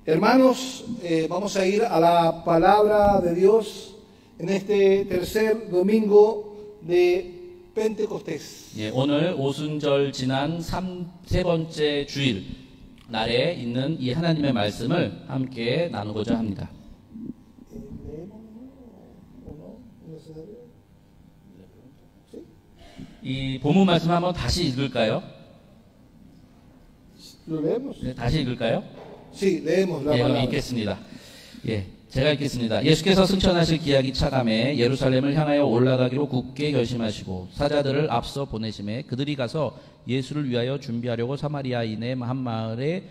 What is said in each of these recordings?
Hermanos, vamos a ir a la palabra de Dios en este tercer domingo de Pentecostés. 예, 오늘 오순절 지난 세 번째 주일 날에 있는 이 하나님의 말씀을 함께 나누고자 합니다. 이 본문 말씀 한번 다시 읽을까요? 네, 다시 읽을까요? Sí, leemos la 예, 그럼 palabra. 읽겠습니다. 예, 제가 읽겠습니다. 예수께서 승천하실 기약이 차감해 예루살렘을 향하여 올라가기로 굳게 결심하시고 사자들을 앞서 보내심에 그들이 가서 예수를 위하여 준비하려고 사마리아인의 한 마을에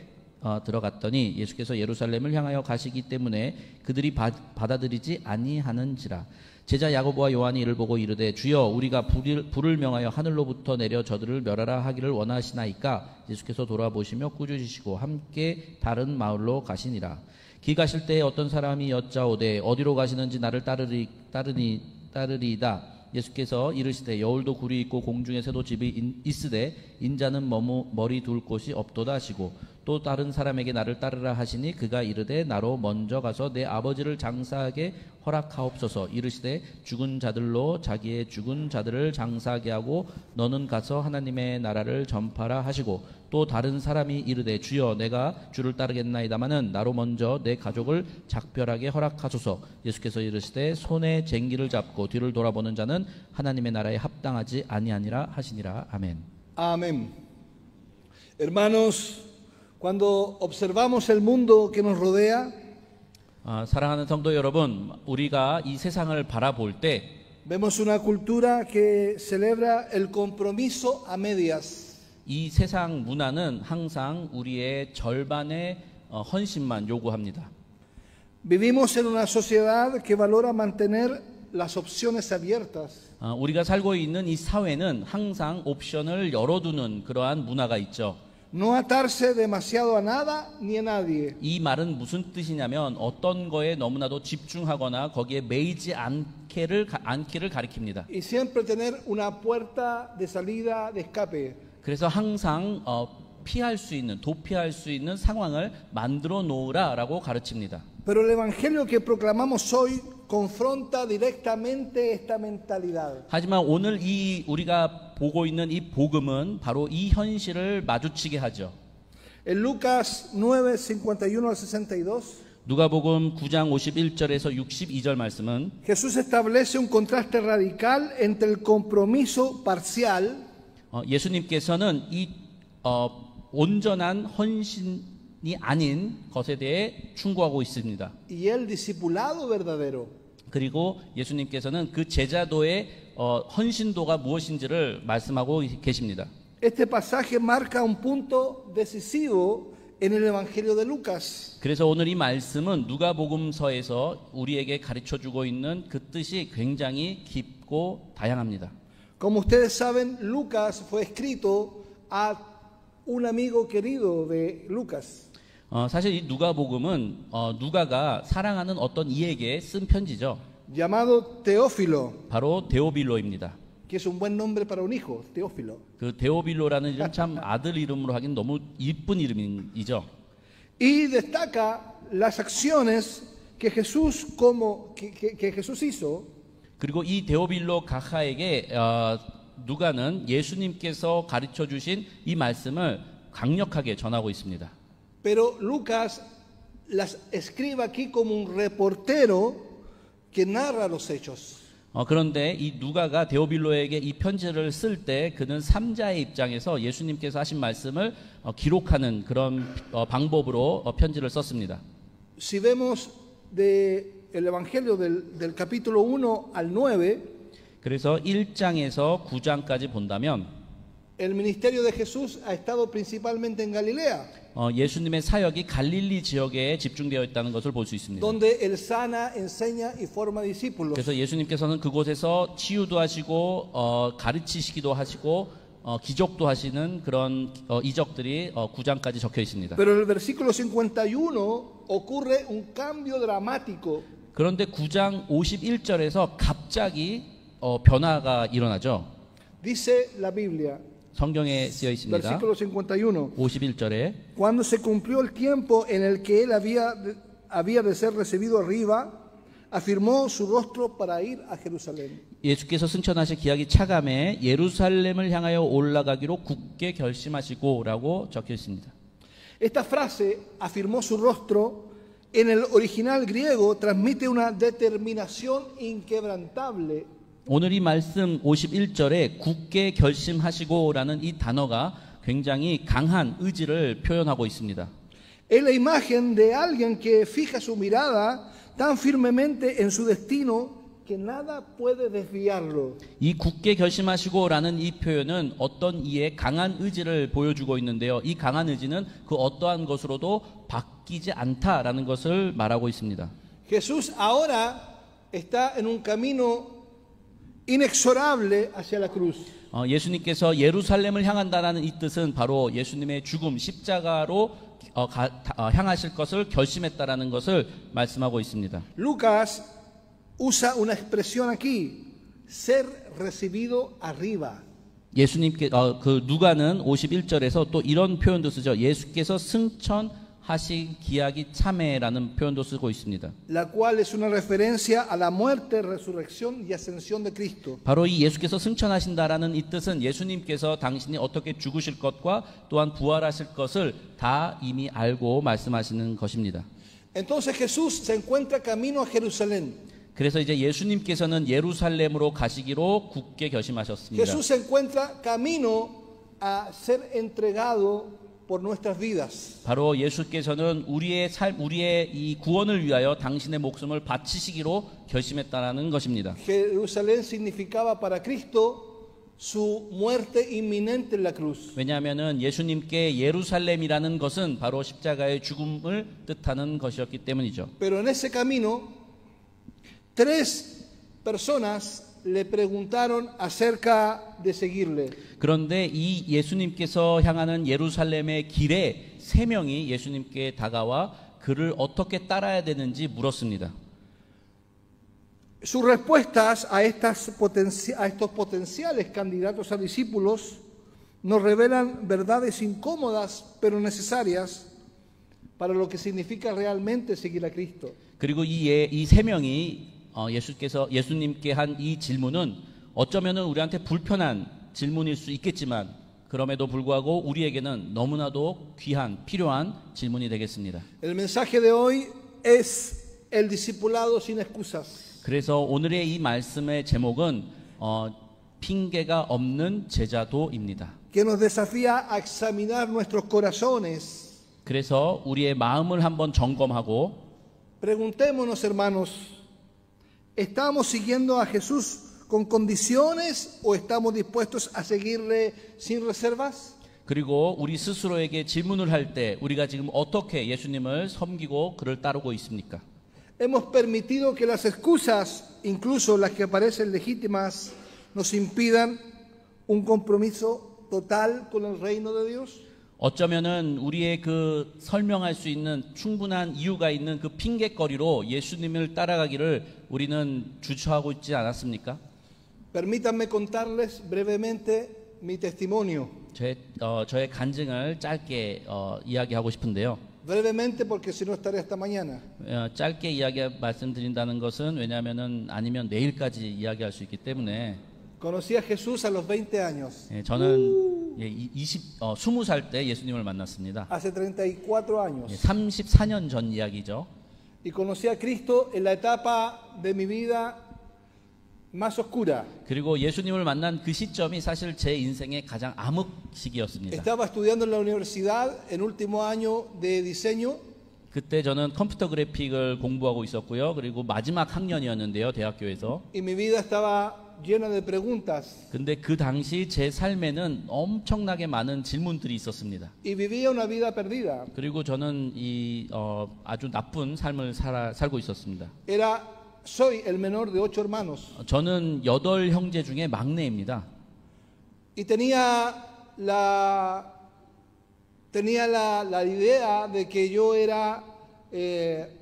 들어갔더니 예수께서 예루살렘을 향하여 가시기 때문에 그들이 받아들이지 아니하는지라. 제자 야고보와 요한이 이를 보고 이르되 주여 우리가 불을 명하여 하늘로부터 내려 저들을 멸하라 하기를 원하시나이까. 예수께서 돌아보시며 꾸짖으시고 함께 다른 마을로 가시니라. 길 가실 때에 어떤 사람이 여짜오되 어디로 가시는지 나를 따르리이다. 예수께서 이르시되 여울도 굴이 있고 공중에 새도 집이 있으되 인자는 머리 둘 곳이 없도다 하시고 또 다른 사람에게 나를 따르라 하시니 그가 이르되 나로 먼저 가서 내 아버지를 장사하게 허락하옵소서. 이르시되 죽은 자들로 자기의 죽은 자들을 장사하게 하고 너는 가서 하나님의 나라를 전파라 하시고 또 다른 사람이 이르되 주여 내가 주를 따르겠나이다마는 나로 먼저 내 가족을 작별하게 허락하소서. 예수께서 이르시되 손에 쟁기를 잡고 뒤를 돌아보는 자는 하나님의 나라에 합당하지 아니하니라 하시니라. 아멘. Amén. Hermanos, cuando observamos el mundo que nos rodea, 사랑하는 성도 여러분, 우리가 이 세상을 바라볼 때 vemos una cultura que celebra el compromiso a medias. 이 세상 문화는 항상 우리의 절반의 헌신만 요구합니다. Vivimos en una sociedad que valora mantener las opciones abiertas. 우리가 살고 있는 이 사회는 항상 옵션을 열어두는 그러한 문화가 있죠. No atarse demasiado a nada ni a nadie. 이 말은 무슨 뜻이냐면 어떤 거에 너무나도 집중하거나 거기에 매이지 않기를 가리킵니다. Y siempre tener una puerta de salida, de escape. 그래서 항상 피할 수 있는, 도피할 수 있는 상황을 만들어 놓으라라고 가르칩니다. Pero el evangelio que proclamamos hoy confronta directamente esta mentalidad. 하지만 오늘 우리가 보고 있는 이 복음은 바로 이 현실을 마주치게 하죠. En Lucas 9:51 al 62, 누가복음 9장 51절에서 62절 말씀은 Jesús establece un contraste radical entre el compromiso parcial 예수님께서는 이 온전한 헌신이 아닌 것에 대해 충고하고 있습니다. y el discipulado verdadero. 그리고 예수님께서는 그 제자도의 헌신도가 무엇인지를 말씀하고 계십니다. Este pasaje marca un punto decisivo en el evangelio de Lucas. 그래서 오늘 이 말씀은 누가복음서에서 우리에게 가르쳐주고 있는 그 뜻이 굉장히 깊고 다양합니다. Como ustedes saben, Lucas fue escrito a un amigo querido de Lucas. 사실 이 누가복음은 누가가 사랑하는 어떤 이에게 쓴 편지죠. Llamado Teófilo, 바로 데오빌로입니다. que es un buen nombre para un hijo, Teófilo. 그 데오빌로라는 이름 참 아들 이름으로 하긴 너무 이쁜 이름이죠. Y destaca las acciones que Jesús que Jesús hizo. 그리고 이 데오빌로 가카에게 누가는 예수님께서 가르쳐 주신 이 말씀을 강력하게 전하고 있습니다. Pero Lucas las escribe aquí como un reportero que narra los hechos. 그런데 이 누가가 데오빌로에게 이 편지를 쓸 때 그는 삼자의 입장에서 예수님께서 하신 말씀을 기록하는 그런 방법으로 편지를 썼습니다. Si vemos el Evangelio del capítulo 1 al 9, 그래서 1장에서 9장까지 본다면 el ministerio de Jesús ha estado principalmente en Galilea, 예수님의 사역이 갈릴리 지역에 집중되어 있다는 것을 볼 수 있습니다. donde él sana, enseña y forma discípulos. 그래서 예수님께서는 그곳에서 치유도 하시고 가르치시기도 하시고 기적도 하시는 그런 이적들이 9장까지 적혀 있습니다. Pero en el versículo 51 ocurre un cambio dramático. 그런데 9장 51절에서 갑자기 변화가 일어나죠. Dice la Biblia, 성경에 쓰여 있습니다. Versículo 51. 51절에 Cuando se cumplió el tiempo en el que él había de ser recibido arriba, afirmó su rostro para ir a Jerusalén. 예수께서 승천하실 기약이 차감해 예루살렘을 향하여 올라가기로 굳게 결심하시고라고 적혀 있습니다. Esta frase, afirmó su rostro, en el original griego transmite una determinación inquebrantable. 오늘 이 말씀 51절에 굳게 결심하시고라는 이 단어가 굉장히 강한 의지를 표현하고 있습니다. Es la imagen de alguien que fija su mirada tan firmemente en su destino que nada puede desviarlo. 이 굳게 결심하시고라는 이 표현은 어떤 이의 강한 의지를 보여주고 있는데요. 이 강한 의지는 그 어떠한 것으로도 바뀌지 않다라는 것을 말하고 있습니다. Jesús ahora está en un camino inexorable hacia la cruz. 예수님께서 예루살렘을 향한다라는 이 뜻은 바로 예수님의 죽음, 십자가로 향하실 것을 결심했다라는 것을 말씀하고 있습니다. Lucas usa una expresión aquí, ser recibido arriba. 예수님께 그 누가는 51절에서 또 이런 표현도 쓰죠. 예수께서 승천하신 기약이 참회라는 표현도 쓰고 있습니다. La cual es una referencia a la muerte, resurrección y ascensión de Cristo. 바로 이 예수께서 승천하신다라는 이 뜻은 예수님께서 당신이 어떻게 죽으실 것과 또한 부활하실 것을 다 이미 알고 말씀하시는 것입니다. Entonces Jesús se encuentra camino a Jerusalén. 그래서 이제 예수님께서는 예루살렘으로 가시기로 굳게 결심하셨습니다. Jesús se encuentra camino a ser entregado por nuestras vidas. 바로 예수께서는 우리의 삶, 우리의 이 구원을 위하여 당신의 목숨을 바치시기로 결심했다라는 것입니다. Jerusalén significaba para Cristo su muerte inminente en la cruz. 왜냐하면은 예수님께 예루살렘이라는 것은 바로 십자가의 죽음을 뜻하는 것이었기 때문이죠. Pero en ese camino, tres personas le preguntaron acerca de seguirle. 그런데 이 예수님께서 향하는 예루살렘의 길에 세 명이 예수님께 다가와 그를 어떻게 따라야 되는지 물었습니다. Sus respuestas a estos potenciales candidatos a discípulos nos revelan verdades incómodas pero necesarias para lo que significa realmente seguir a Cristo. 그리고 이 세 명이 예수님께 한 이 질문은 어쩌면은 우리한테 불편한 질문일 수 있겠지만 그럼에도 불구하고 우리에게는 너무나도 귀한 필요한 질문이 되겠습니다. El mensaje de hoy es el discipulado sin excusas. 그래서 오늘의 이 말씀의 제목은 핑계가 없는 제자도입니다. Que nos desafía a examinar nuestros corazones. 그래서 우리의 마음을 한번 점검하고 Preguntémonos, hermanos, ¿estamos siguiendo a Jesús con condiciones o estamos dispuestos a seguirle sin reservas? 그리고 우리 스스로에게 질문을 할 때 우리가 지금 어떻게 예수님을 섬기고 그를 따르고 있습니까? Hemos permitido que las excusas, incluso las que parecen legítimas, nos impidan un compromiso total con el reino de Dios. 어쩌면은 우리의 그 설명할 수 있는 충분한 이유가 있는 그 핑계거리로 예수님을 따라가기를 우리는 주저하고 있지 않았습니까? Permítanme contarles brevemente mi testimonio. 저의 간증을 짧게 이야기하고 싶은데요. Brevemente porque si no estaré hasta mañana. 짧게 말씀드린다는 것은 왜냐하면은 아니면 내일까지 이야기할 수 있기 때문에. Conocí a Jesús a los 20 años. 저는 20살 때 예수님을 만났습니다. Hace 34 años. 34년 전 이야기죠. Y conocí a Cristo en la etapa de mi vida más oscura. 그리고 예수님을 만난 그 시점이 사실 제 인생의 가장 암흑 시기였습니다. Estaba estudiando en la universidad en último año de diseño. 그때 저는 컴퓨터 그래픽을 공부하고 있었고요. 그리고 마지막 학년이었는데요, 대학교에서. Y mi vida estaba llena de preguntas. 근데 그 당시 제 삶에는 엄청나게 많은 질문들이 있었습니다. Y vivía una vida perdida. 그리고 저는 아주 나쁜 삶을 살고 있었습니다. Soy el menor de 8 hermanos. 저는 8 형제 중에 막내입니다. Y tenía la idea de que yo era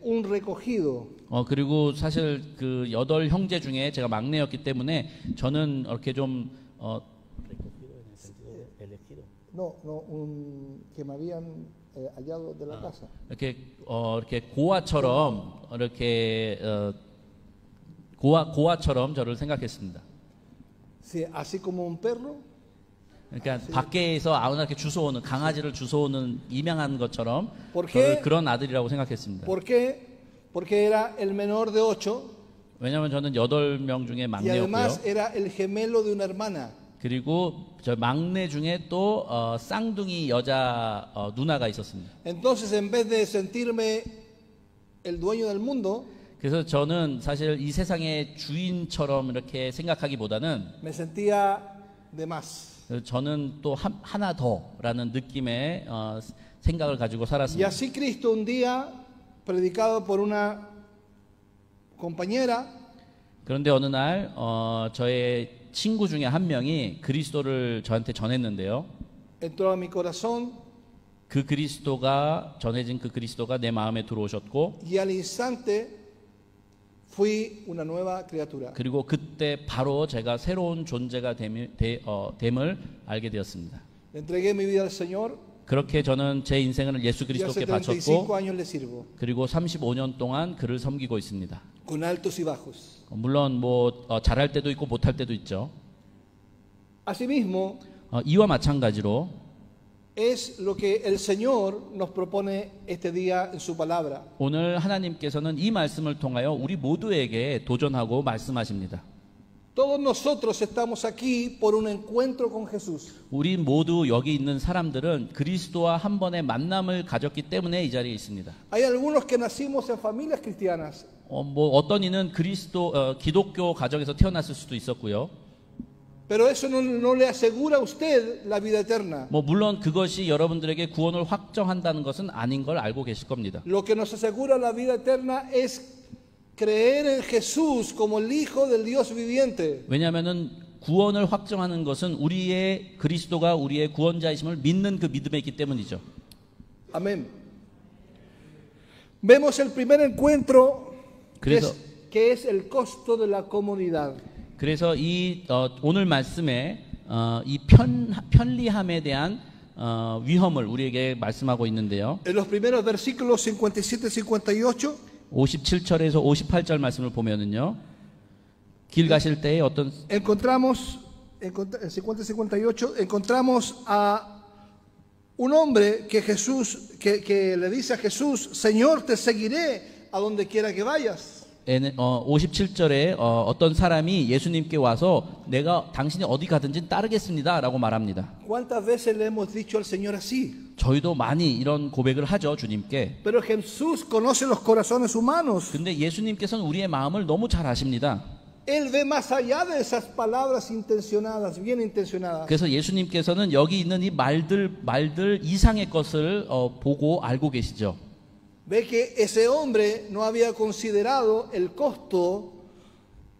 un recogido. 그리고 사실 그 8 형제 중에 제가 막내였기 때문에 저는 이렇게 좀 que me habían hallado de la casa. 이렇게 고아처럼 이렇게 고아처럼 저를 생각했습니다. Sí, así como un perro. 그러니까 밖에서 아무나 이렇게 주워오는 강아지를 주워오는 입양한 것처럼 ¿Por 저를 qué? 그런 아들이라고 생각했습니다. ¿Por qué? Porque era el menor de 8 왜냐하면 저는 8명 중에 y además 막내였고요. era el gemelo de una hermana. 그리고 저 막내 중에 또 쌍둥이 여자 누나가 있었습니다. Entonces, en vez de sentirme el dueño del mundo, 그래서 저는 사실 이 세상의 주인처럼 이렇게 생각하기보다는 me sentía de más. 저는 또 하나 더라는 느낌의 생각을 가지고 Y 살았습니다. así Cristo un día, predicado por una compañera, 그런데 어느 날 저의 친구 중에 한 명이 그리스도를 저한테 전했는데요. entró a mi corazón 그 그리스도가 전해진 그 그리스도가 내 마음에 들어오셨고 y al instante fui una nueva criatura. 그리고 그때 바로 제가 새로운 존재가 됨을 알게 되었습니다. Le entregué mi vida al Señor 그렇게 저는 제 인생을 예수 y hace 그리스도께 35 바쳤고 años le sirvo, 그리고 35년 동안 그를 섬기고 있습니다. con altos y bajos. 물론 뭐 잘할 때도 있고 못할 때도 있죠. Asimismo, 이와 마찬가지로 es lo que el Señor nos propone este día en su palabra. 오늘 하나님께서는 이 말씀을 통하여 우리 모두에게 도전하고 말씀하십니다. Todos nosotros estamos aquí por un encuentro con Jesús. 우리 모두 여기 있는 사람들은 그리스도와 한 번의 만남을 가졌기 때문에 이 자리에 있습니다. Hay algunos que nacimos en familias cristianas, 뭐 어떤 이는 기독교 가정에서 태어났을 수도 있었고요. pero eso no le asegura a usted la vida eterna. 뭐 물론 그것이 여러분들에게 구원을 확정한다는 것은 아닌 걸 알고 계실 겁니다. Lo que nos asegura la vida eterna es creer en Jesús como el Hijo del Dios viviente. 왜냐하면은 구원을 확정하는 것은 우리의 그리스도가 우리의 구원자이심을 믿는 그 믿음에 있기 때문이죠. Amén. Vemos el primer encuentro que es el costo de la comodidad. 그래서 이 오늘 말씀에 이 편리함에 대한 위험을 우리에게 말씀하고 있는데요. En los primeros versículos 57 y 58 57절에서 58절 말씀을 보면은요. 길 가실 때에 어떤 encontramos en 50 y 58 encontramos a un hombre que le dice a Jesús, Señor, te seguiré a donde quiera que vayas. 57절에 어떤 사람이 예수님께 와서 내가 당신이 어디 가든지 따르겠습니다 라고 말합니다. ¿Cuántas veces le hemos dicho al Señor así? 저희도 많이 이런 고백을 하죠, 주님께. Pero Jesús conoce los corazones humanos. 근데 예수님께서는 우리의 마음을 너무 잘 아십니다. Él ve más allá de esas palabras intencionadas, bien intencionadas. 그래서 예수님께서는 여기 있는 이 말들 이상의 것을 보고 알고 계시죠. Ve que ese hombre no había considerado el costo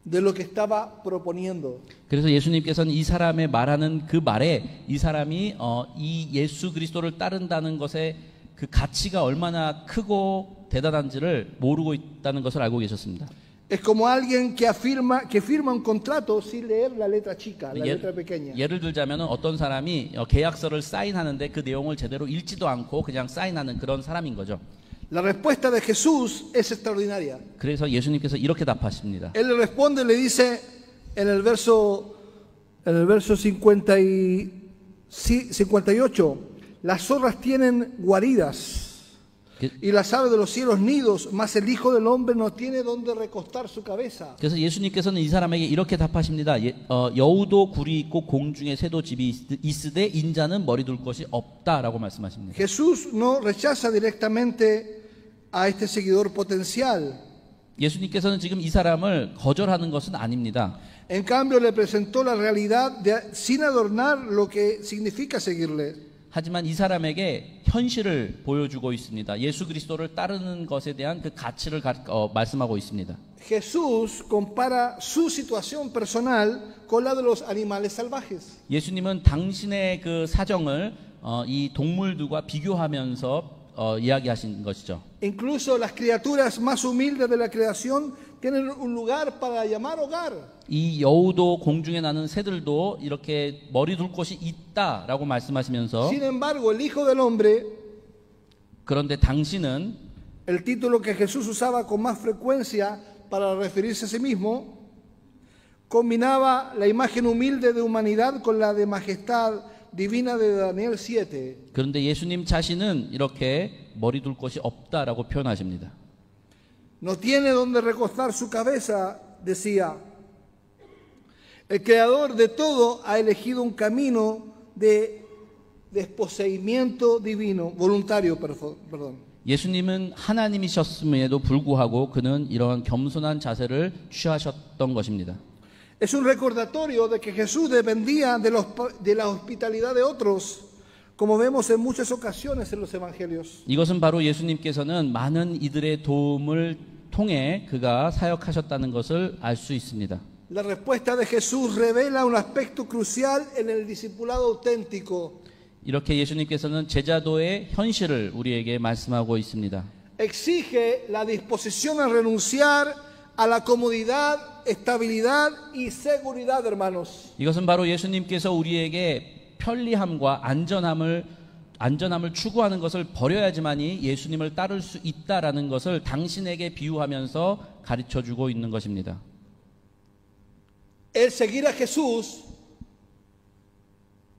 de lo que estaba proponiendo. 그래서 예수님께서는 이 사람의 말하는 그 말에 이 사람이 이 예수 그리스도를 따른다는 것의 그 가치가 얼마나 크고 대단한지를 모르고 있다는 것을 알고 계셨습니다. Es como alguien que firma un contrato sin leer la letra chica, la letra pequeña. 예를 들자면 어떤 사람이 계약서를 사인하는데 그 내용을 제대로 읽지도 않고 그냥 사인하는 그런 사람인 거죠. La respuesta de Jesús es extraordinaria. 그래서 예수님께서 이렇게 답하십니다. Él le responde, le dice en el verso 58, las zorras tienen guaridas y las aves de los cielos nidos, mas el Hijo del Hombre no tiene donde recostar su cabeza. 그래서 예수님께서는 이 사람에게 이렇게 답하십니다. 여우도 굴이 있고 공중에 새도 집이 있으되 인자는 머리 둘 곳이 없다라고 말씀하십니다. Jesús no rechaza directamente a este seguidor potencial. 예수님께서는 지금 이 사람을 거절하는 것은 아닙니다. En cambio le presentó la realidad sin adornar lo que significa seguirle. 하지만 이 사람에게 현실을 보여주고 있습니다. 예수 그리스도를 따르는 것에 대한 그 가치를 말씀하고 있습니다. Jesús compara su situación personal con la de los animales salvajes. 예수님은 당신의 그 사정을 이 동물들과 비교하면서 이야기하신 것이죠. Incluso las criaturas más humildes de la creación tienen un lugar para llamar hogar. 이 여우도 공중에 나는 새들도 이렇게 머리 둘 곳이 있다라고 말씀하시면서 Sin embargo, el Hijo del Hombre, 그런데 당신은 el título que Jesús usaba con más frecuencia para referirse a sí mismo, combinaba la imagen humilde de humanidad con la de majestad divina de Daniel 7. 그런데 예수님 자신은 이렇게 머리 둘 곳이 없다라고 표현하십니다. No tiene donde recostar su cabeza, decía. El creador de todo ha elegido un camino de desposeimiento divino, voluntario, perdón. 예수님은 하나님이셨음에도 불구하고 그는 이러한 겸손한 자세를 취하셨던 것입니다. Es un recordatorio de que Jesús dependía de la hospitalidad de otros, como vemos en muchas ocasiones en los evangelios. 이것은 바로 예수님께서는 많은 이들의 도움을 통해 그가 사역하셨다는 것을 알 수 있습니다. La respuesta de Jesús revela un aspecto crucial en el discipulado auténtico. 이렇게 예수님께서는 제자도의 현실을 우리에게 말씀하고 있습니다. Exige la disposición a renunciar a la comodidad, estabilidad y seguridad, hermanos. 이것은 바로 예수님께서 우리에게 편리함과 안전함을 추구하는 것을 버려야지만이 예수님을 따를 수 있다라는 것을 당신에게 비유하면서 가르쳐주고 있는 것입니다. El seguir a Jesús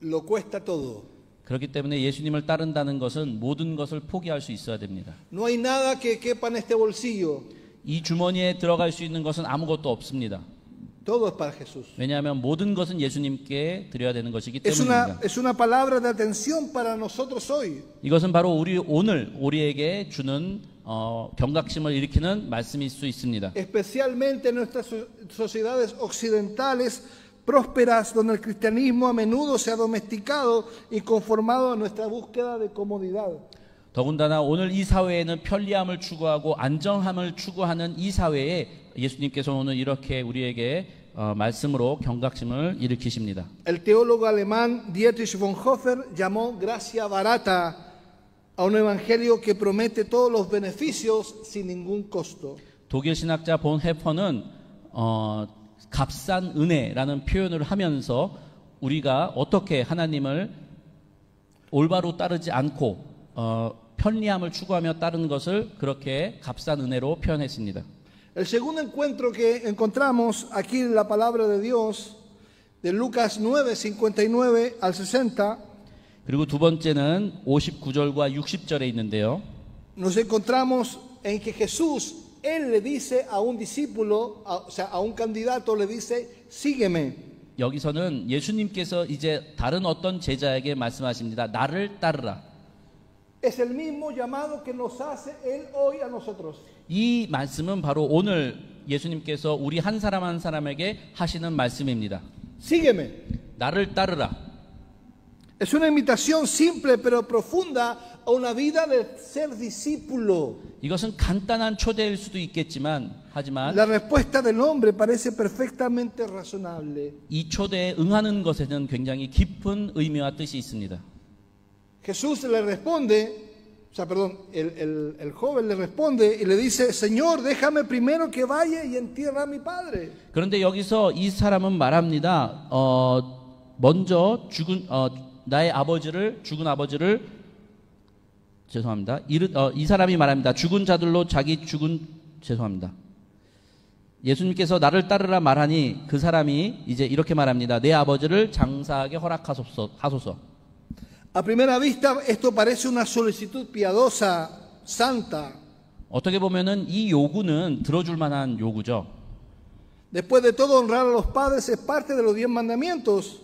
lo cuesta todo. 그렇기 때문에 예수님을 따른다는 것은 모든 것을 포기할 수 있어야 됩니다. No hay nada que quepa en este bolsillo. 이 주머니에 들어갈 수 있는 것은 아무것도 없습니다. Todo es para Jesús. 왜냐하면 모든 것은 예수님께 드려야 되는 것이기 때문입니다. Es una palabra de atención para nosotros hoy. 이것은 바로 우리에게 주는 경각심을 일으키는 말씀일 수 있습니다. Especialmente en nuestras sociedades occidentales prósperas, donde el cristianismo a menudo se ha domesticado y conformado a nuestra búsqueda de comodidad. 더군다나 오늘 이 사회에는 편리함을 추구하고 안정함을 추구하는 이 사회에 예수님께서 오늘 이렇게 우리에게 말씀으로 경각심을 일으키십니다. El teólogo alemán Dietrich Bonhoeffer llamó gracia barata a un evangelio que promete todos los beneficios sin ningún costo. 독일 신학자 본 헤퍼는 값싼 은혜라는 표현을 하면서 우리가 어떻게 하나님을 올바로 따르지 않고 편리함을 추구하며 따르는 것을 그렇게 값싼 은혜로 표현했습니다. El segundo encuentro que encontramos aquí en la palabra de Dios, de Lucas 9, 59 al 60, 그리고 두 번째는 59절과 60절에 있는데요. nos encontramos en que Jesús, Él le dice a un discípulo, o sea, a un candidato, le dice, sígueme. 여기서는 예수님께서 이제 다른 어떤 제자에게 말씀하십니다. 나를 따르라. Es el mismo llamado que nos hace Él hoy a nosotros. 이 말씀은 바로 오늘 예수님께서 우리 한 사람 한 사람에게 하시는 말씀입니다. Sígueme. 나를 따르라. Es una invitación simple pero profunda a una vida de ser discípulo. 이것은 간단한 초대일 수도 있겠지만 하지만 La respuesta del hombre parece perfectamente razonable. 이 초대에 응하는 것에는 굉장히 깊은 의미와 뜻이 있습니다. Jesús le responde, o sea, perdón, el joven le responde y le dice, Señor, déjame primero que vaya y entierre a mi padre. 그런데 여기서 이 사람은 말합니다. 먼저 나의 죽은 아버지를 죄송합니다. 이 사람이 말합니다. 죽은 자들로 죄송합니다. 예수님께서 나를 따르라 말하니 그 사람이 이제 이렇게 말합니다. 내 아버지를 장사하게 허락하소서. A primera vista esto parece una solicitud piadosa, santa. 어떻게 보면은 이 요구는 들어줄 만한 요구죠. Después de todo, honrar a los padres es parte de los 10 mandamientos.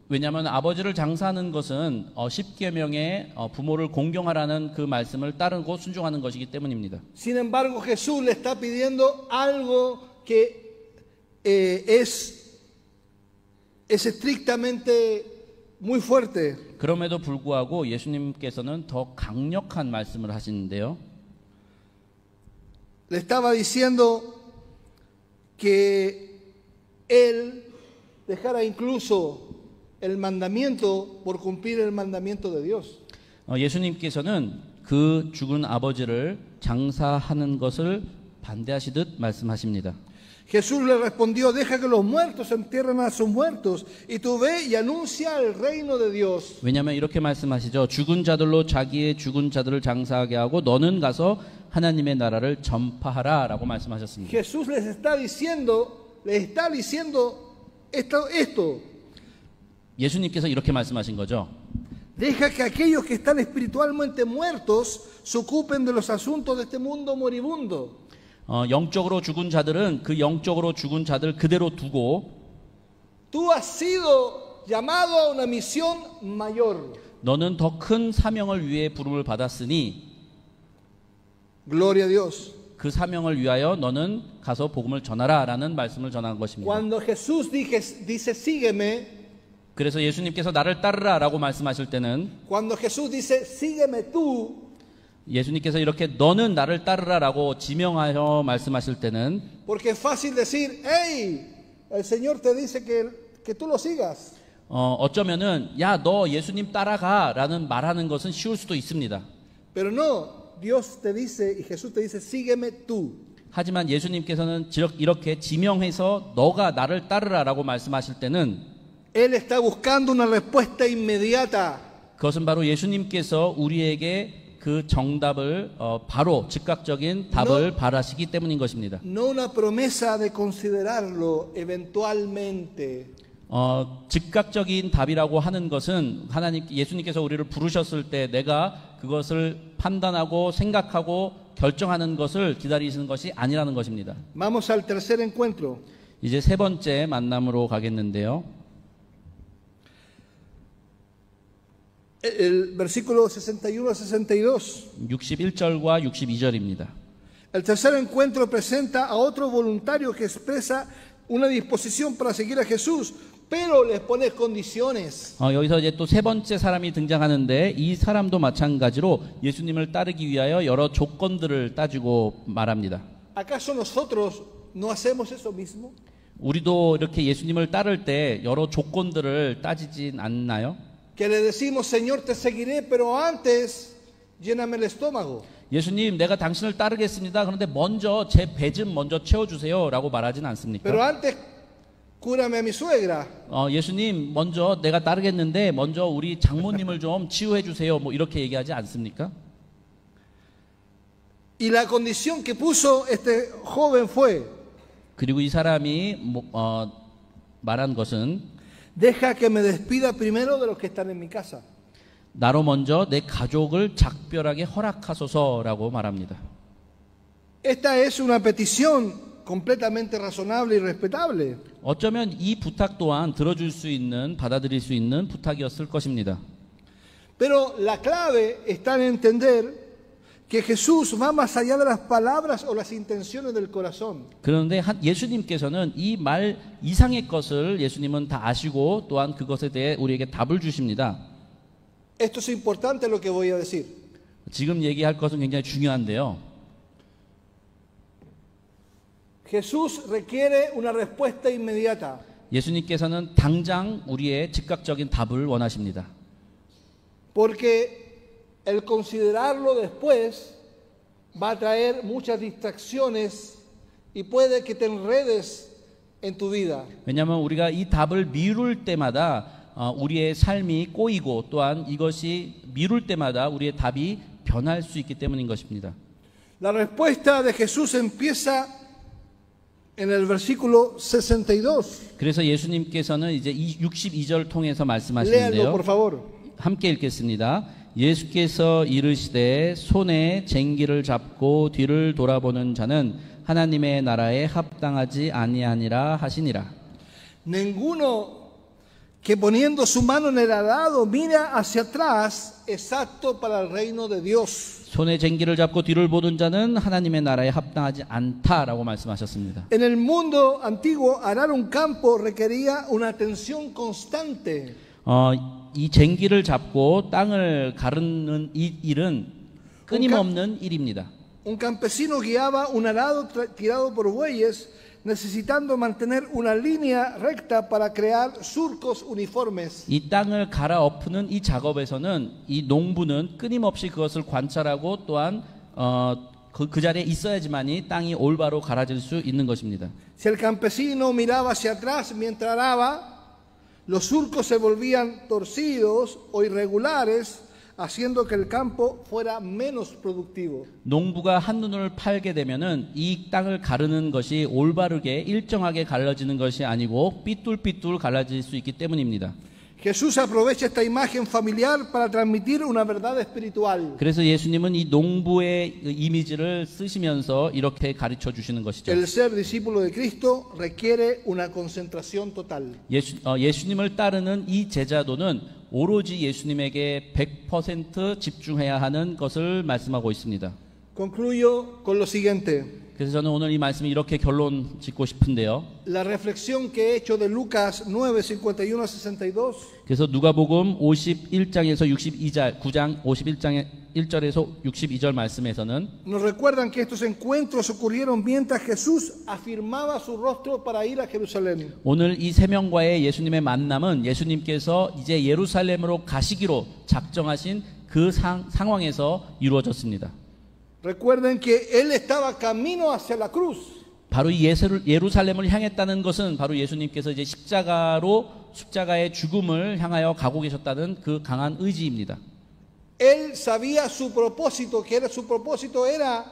왜냐하면 아버지를 장사하는 것은 10계명의 부모를 공경하라는 그 말씀을 따르고 순종하는 것이기 때문입니다. Sin embargo, Jesús le está pidiendo algo que es estrictamente muy fuerte. 그럼에도 불구하고 예수님께서는 더 강력한 말씀을 하시는데요. Le estaba diciendo que él dejara incluso el mandamiento por cumplir el mandamiento de Dios. 예수님께서는 그 죽은 아버지를 장사하는 것을 반대하시듯 말씀하십니다. Jesús le respondió, deja que los muertos entierren a sus muertos, y tú ve y anuncia el reino de Dios. 왜냐하면 이렇게 말씀하시죠. 죽은 자들로 자기의 죽은 자들을 장사하게 하고 너는 가서 하나님의 나라를 전파하라 라고 말씀하셨습니다. Jesús les está diciendo esto. 예수님께서 이렇게 말씀하신 거죠. Deja que aquellos que están espiritualmente muertos se ocupen de los asuntos de este mundo moribundo. 영적으로 죽은 자들은 그 영적으로 죽은 자들 그대로 두고 Tú has sido llamado a una misión mayor. 너는 더 큰 사명을 위해 부름을 받았으니 Gloria a Dios. 그 사명을 위하여 너는 가서 복음을 전하라 라는 말씀을 전한 것입니다. Cuando Jesús dice sígueme, 그래서 예수님께서 나를 따르라 라고 말씀하실 때는 cuando Jesús dice sígueme tú, 예수님께서 이렇게 너는 나를 따르라 라고 지명하여 말씀하실 때는 porque es fácil decir, hey, el Señor te dice que tú lo sigas. 어쩌면은 야, 너 예수님 따라가 라는 말하는 것은 쉬울 수도 있습니다. Pero no, Dios te dice y Jesús te dice sígueme tú. 하지만 예수님께서는 이렇게 지명해서 너가 나를 따르라 라고 말씀하실 때는 Él está buscando una respuesta inmediata. 그것은 바로 예수님께서 우리에게 그 정답을 바로 즉각적인 답을 바라시기 때문인 것입니다. No una promesa de considerarlo eventualmente. 즉각적인 답이라고 하는 것은 예수님께서 우리를 부르셨을 때 내가 그것을 판단하고 생각하고 결정하는 것을 기다리시는 것이 아니라는 것입니다. Vamos al tercer encuentro. 이제 세 번째 만남으로 가겠는데요. El versículo 61 a 62. 61절과 62절입니다. El tercer encuentro presenta a otro voluntario que expresa una disposición para seguir a Jesús, pero les pone condiciones. 여기서 이제 또 세 번째 사람이 등장하는데 이 사람도 마찬가지로 예수님을 따르기 위하여 여러 조건들을 따지고 말합니다. ¿Acaso nosotros no hacemos eso mismo? 우리도 이렇게 예수님을 따를 때 여러 조건들을 따지진 않나요? Que le decimos, Señor, te seguiré, pero antes lléname el estómago. 예수님, 내가 당신을 따르겠습니다. 그런데 먼저 제 배 좀 먼저 채워주세요 라고 말하진 않습니까? Pero antes cúrame a mi suegra. 예수님, 먼저 내가 따르겠는데 먼저 우리 장모님을 좀 치유해 주세요. 뭐 이렇게 얘기하지 않습니까? Y la condición que puso este joven fue, 그리고 이 사람이 말한 것은 deja que me despida primero de los que están en mi casa. 나로 먼저 내 가족을 작별하게 허락하소서라고 말합니다. Esta es una petición completamente razonable y respetable. 어쩌면 이 부탁 또한 들어줄 수 있는, 받아들일 수 있는 부탁이었을 것입니다. Pero la clave está en entender que Jesús va más allá de las palabras o las intenciones del corazón. 그런데 예수님께서는 이 말 이상의 것을 예수님은 다 아시고 또한 그것에 대해 우리에게 답을 주십니다. Esto es importante lo que voy a decir. 지금 얘기할 것은 굉장히 중요한데요. Jesús requiere una respuesta inmediata. 예수님께서는 당장 우리의 즉각적인 답을 원하십니다. Porque el considerarlo después va a traer muchas distracciones y puede que te enredes en tu vida. 왜냐하면 우리가 이 답을 미룰 때마다 우리의 삶이 꼬이고 또한 이것이 미룰 때마다 우리의 답이 변할 수 있기 때문인 것입니다. La respuesta de Jesús empieza en el versículo 62. 그래서 예수님께서는 이제 이 62절 통해서 Léalo, 말씀하시는데요. por favor. 함께 읽겠습니다. 예수께서 이르시되 손에 쟁기를 잡고 뒤를 돌아보는 자는 하나님의 나라에 합당하지 아니하니라 하시니라. Ninguno que poniendo su mano en el arado mira hacia atrás es apto para el reino de Dios. 손에 쟁기를 잡고 뒤를 보는 자는 하나님의 나라에 합당하지 않다라고 말씀하셨습니다. En el mundo antiguo, arar un campo requería una atención constante. 이 쟁기를 잡고 땅을 가르는 이 일은 끊임없는 일입니다. Un campesino guiaba un arado tirado por bueyes necesitando mantener una línea recta para crear surcos uniformes. 이 땅을 갈아엎는 이 작업에서는 이 농부는 끊임없이 그것을 관찰하고 또한 그 자리에 있어야지만이 땅이 올바로 갈아질 수 있는 것입니다. Si el campesino miraba hacia atrás mientras araba, los surcos se volvían torcidos o irregulares, haciendo que el campo fuera menos productivo. 농부가 한눈을 팔게 되면은 이 땅을 가르는 것이 올바르게 일정하게 갈라지는 것이 아니고 삐뚤삐뚤 갈라질 수 있기 때문입니다. Jesús aprovecha esta imagen familiar para transmitir una verdad espiritual. 그래서 예수님은 이 농부의 이미지를 쓰시면서 이렇게 가르쳐 주시는 것이죠. El ser discípulo de Cristo requiere una concentración total. 예수님을 따르는 이 제자도는 오로지 예수님에게 100% 집중해야 하는 것을 말씀하고 있습니다. Concluyo con lo siguiente. 그래서 저는 오늘 이 말씀을 이렇게 결론 짓고 싶은데요. La reflexión que he hecho de Lucas 9, 51 a 62 그래서 누가복음 51장에서 62절, 9장 51장 1절에서 62절 말씀에서는 nos recuerdan que estos encuentros ocurrieron mientras Jesús afirmaba su rostro para ir a Jerusalén. 오늘 이 세 명과의 예수님의 만남은 예수님께서 이제 예루살렘으로 가시기로 작정하신 그 상황에서 이루어졌습니다. Recuerden que él estaba camino hacia la cruz. 바로 이 예루살렘을 향했다는 것은 바로 예수님께서 이제 십자가의 죽음을 향하여 가고 계셨다는 그 강한 의지입니다. Él sabía su propósito, que era su propósito era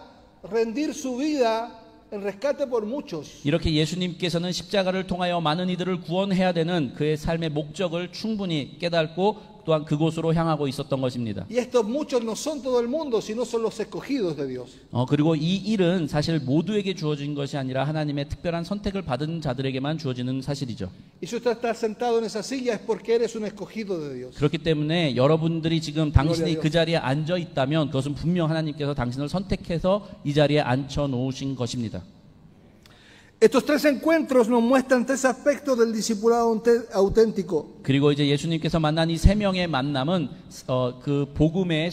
rendir su vida en rescate por muchos. 이렇게 예수님께서는 십자가를 통하여 많은 이들을 구원해야 되는 그의 삶의 목적을 충분히 깨닫고 또한 그곳으로 향하고 있었던 것입니다. Y estos muchos no son todo el mundo, sino son los escogidos de Dios. 그리고 이 일은 사실 모두에게 주어진 것이 아니라 하나님의 특별한 선택을 받은 자들에게만 주어지는 사실이죠. Y si usted está sentado en esa silla es porque eres un escogido de Dios. 그렇기 때문에 여러분들이 지금 당신이 그 자리에 앉아 있다면 그것은 분명 하나님께서 당신을 선택해서 이 자리에 앉혀 놓으신 것입니다. Estos tres encuentros nos muestran tres aspectos del discipulado auténtico. 그리고 이제 예수님께서 만난 이 세 명의 만남은 그 복음의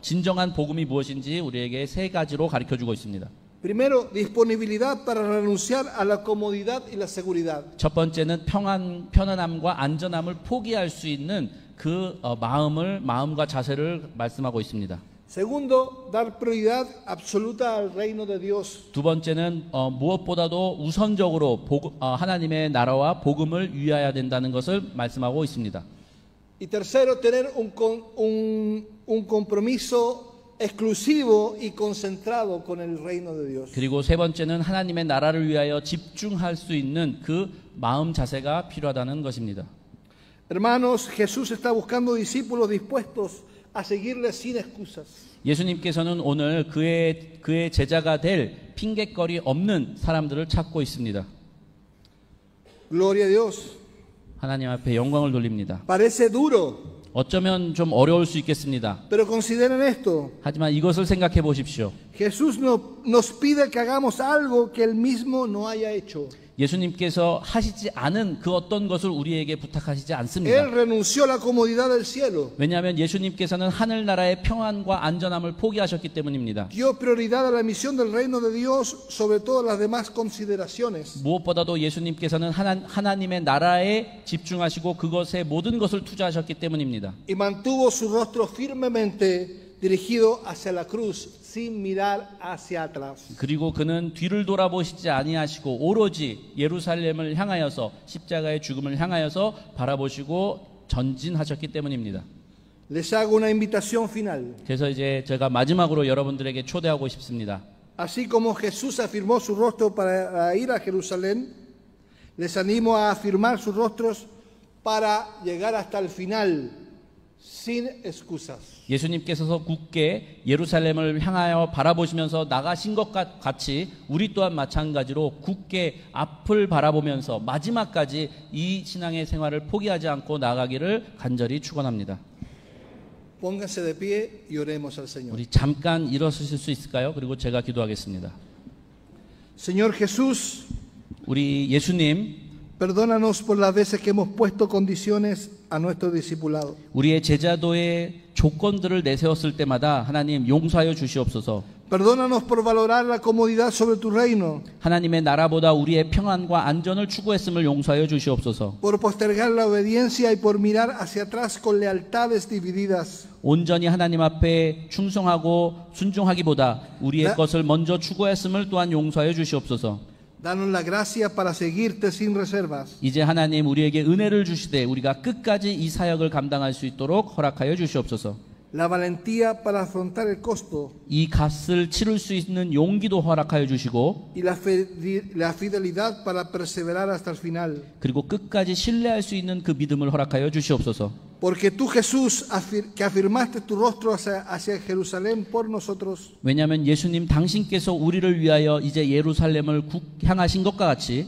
진정한 복음이 무엇인지 우리에게 세 가지로 가르쳐 주고 있습니다. Primero, disponibilidad para renunciar a la comodidad y la seguridad. 첫 번째는 편안함과 안전함을 포기할 수 있는 그 마음과 자세를 말씀하고 있습니다. Segundo, dar prioridad absoluta al reino de Dios. 두 번째는 무엇보다도 우선적으로 하나님의 나라와 복음을 위하여야 된다는 것을 말씀하고 있습니다. Y tercero, tener un compromiso exclusivo y concentrado con el reino de Dios. 그리고 세 번째는 하나님의 나라를 위하여 집중할 수 있는 그 마음 자세가 필요하다는 것입니다. Hermanos, Jesús está buscando discípulos dispuestos a seguirle sin excusas. 예수님께서는 오늘 그의 제자가 될 핑곗거리 없는 사람들을 찾고 있습니다. Gloria a Dios. 하나님 앞에 영광을 돌립니다. Parece duro. 어쩌면 좀 어려울 수 있겠습니다. Pero consideren esto. 하지만 이것을 생각해 보십시오. Jesús nos pide que hagamos algo que él mismo no haya hecho. 예수님께서 하시지 않은 그 어떤 것을 우리에게 부탁하시지 않습니다. Él renunció a la comodidad del cielo. 왜냐하면 예수님께서는 하늘나라의 평안과 안전함을 포기하셨기 때문입니다. Dio prioridad a la misión del reino de Dios sobre todas las demás consideraciones. 무엇보다도 예수님께서는 하나님의 나라에 집중하시고 그것에 모든 것을 투자하셨기 때문입니다. Y mantuvo su rostro firmemente dirigido hacia la cruz sin mirar hacia atrás. 그리고 그는 뒤를 돌아보시지 아니하시고 오로지 예루살렘을 향하여서 십자가의 죽음을 향하여서 바라보시고 전진하셨기 때문입니다. Les hago una invitación final. 그래서 이제 제가 마지막으로 여러분들에게 초대하고 싶습니다. Así como Jesús afirmó su rostro para ir a Jerusalén, les animo a afirmar sus rostros para llegar hasta el final, sin excusas. 예수님께서 굳게 예루살렘을 향하여 바라보시면서 나가신 것 같이 우리 또한 마찬가지로 굳게 앞을 바라보면서 마지막까지 이 신앙의 생활을 포기하지 않고 나가기를 간절히 축원합니다. Pónganse de pie y oremos al Señor. 우리 잠깐 일어서실 수 있을까요? 그리고 제가 기도하겠습니다. Señor Jesús, 우리 예수님, Perdónanos por las veces que hemos puesto condiciones a nuestro discipulado. 우리의 제자도의 조건들을 내세웠을 때마다 하나님 용서하여 주시옵소서. Perdónanos por valorar la comodidad sobre tu reino, 하나님의 나라보다 우리의 평안과 안전을 추구했음을 용서하여 주시옵소서. por postergar la obediencia y por mirar hacia atrás con lealtades divididas. 온전히 하나님 앞에 충성하고 순종하기보다 우리의 것을 먼저 추구했음을 또한 용서하여 주시옵소서. Danos la gracia para seguirte sin reservas. 이제 하나님 우리에게 은혜를 주시되 우리가 끝까지 이 사역을 감당할 수 있도록 허락하여 주시옵소서. La valentía para afrontar el costo 이 값을 치를 수 있는 용기도 허락하여 주시고 y la fidelidad para perseverar hasta el final. 그리고 끝까지 신뢰할 수 있는 그 믿음을 허락하여 주시옵소서. Porque tú, Jesús, que afirmaste tu rostro hacia Jerusalén por nosotros, 왜냐하면 예수님 당신께서 우리를 위하여 이제 예루살렘을 향하신 것과 같이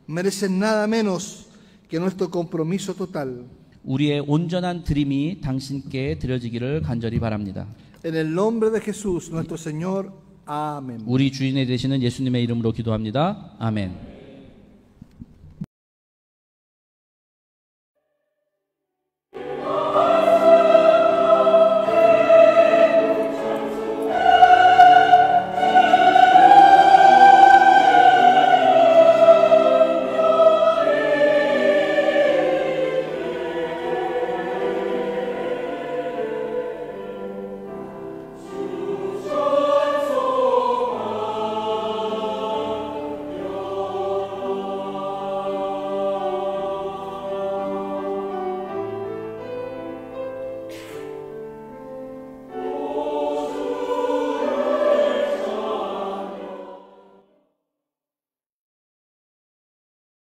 mereces nada menos que nuestro compromiso total. 우리의 온전한 드림이 당신께 드려지기를 간절히 바랍니다. En el nombre de Jesús, nuestro Señor. Amén. 우리 주인이 되시는 예수님의 이름으로 기도합니다. 아멘.